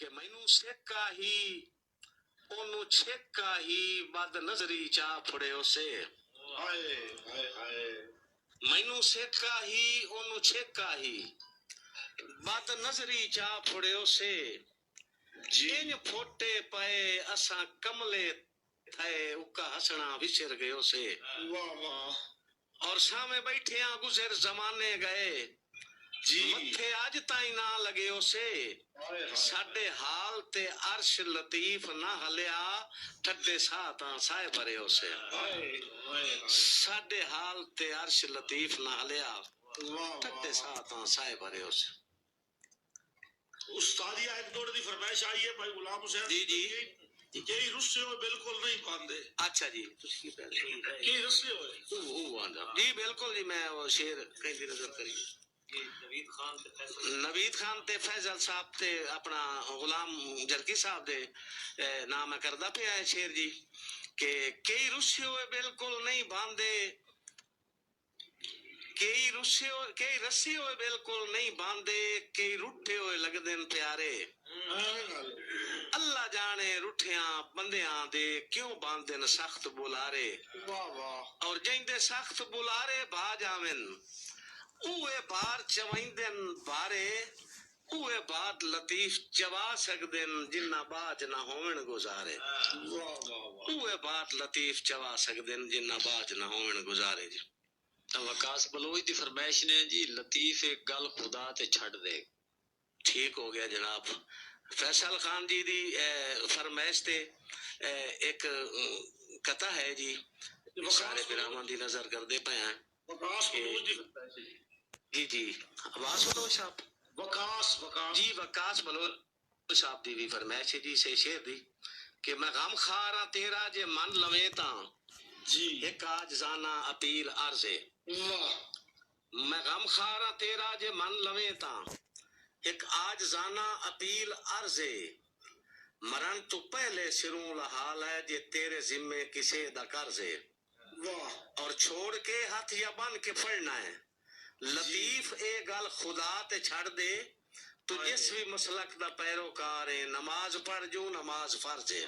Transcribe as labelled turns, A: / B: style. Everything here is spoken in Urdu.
A: کہ مینوں سکا ہی اونوں چھکا ہی بد نظری چا پھڑیو سے مینوں سکا ہی اونوں چھکا ہی بد نظری چا پھڑیو سے ان پھوٹے پئے اساں کملے تھے اکا ہسنا وچر گئیو سے اور سامنے بیٹھیاں گزر زمانے گئے متھے اج تائیں نہ لگیو سے ساڈے حال تے عرش لطیف نہ ہلیا ٹھڈے ساتاں سائے بھریو سے ساڈے حال تے عرش لطیف نہ ہلیا ٹھڈے ساتاں سائے بھریو سے
B: استادیہ ایک دوڑ دی فرمائش آئی ہے بھائی غلام حسین
A: جی
B: یہی رسے ہوئے بالکل نہیں باندھے.
A: اچھا جی
B: یہی رسے ہوئے
A: جی بالکل جی میں وہ شعر کہیں بھی نظر کری نوید خان تے فیضل صاحب تے اپنا غلام جرکی صاحب دے نام کردہ پہ آئے شعر جی کہ کئی رسے ہوئے بالکل نہیں باندھے کئی رسے ہوئے بالکل نہیں باندھے کئی روٹھے ہوئے لگدن پیارے اللہ جانے روٹھیاں بندیاں دے کیوں باندھن سخت بلارے اور جیندے سخت بلارے بھا جاون اوے بار چوائندن بارے اوے بات لطیف چوا سکدن جنہ باج نہ ہوون گزارے اوے بات لطیف چوا سکدن جنہ باج نہ ہوون گزارے جی
C: وکاس بلوچ دی فرمائش نے جی لطیف ایک گل خدا تے چھڑ دے.
A: ٹھیک ہو گیا جناب. فیصل خان جی دی فرمائش تے ایک قطع ہے جی سارے برامن دی نظر کر دے پہ ہیں جی آواز بلوچ صاحب جی وکاس بلوچ صاحب دی بھی فرمائش ہے جی سے شعر دی کہ میں غم خاراں تیرا جے من لویں تاں ایک آجزانہ اپیل عرضے میں غم خاراں تیرا جے من لویں تاں ایک آجزانہ اپیل عرضے مرن تو پہلے سروں لحال ہے جے تیرے ذمے کسے دا قرضے اور چھوڑ کے ہاتھ یا بن کے پڑھنا ہے لطیف اے گل خدا تے چھڑ دے تو جس بھی مسلک دا پیروکار ہے نماز پڑھ جو نماز فرض ہے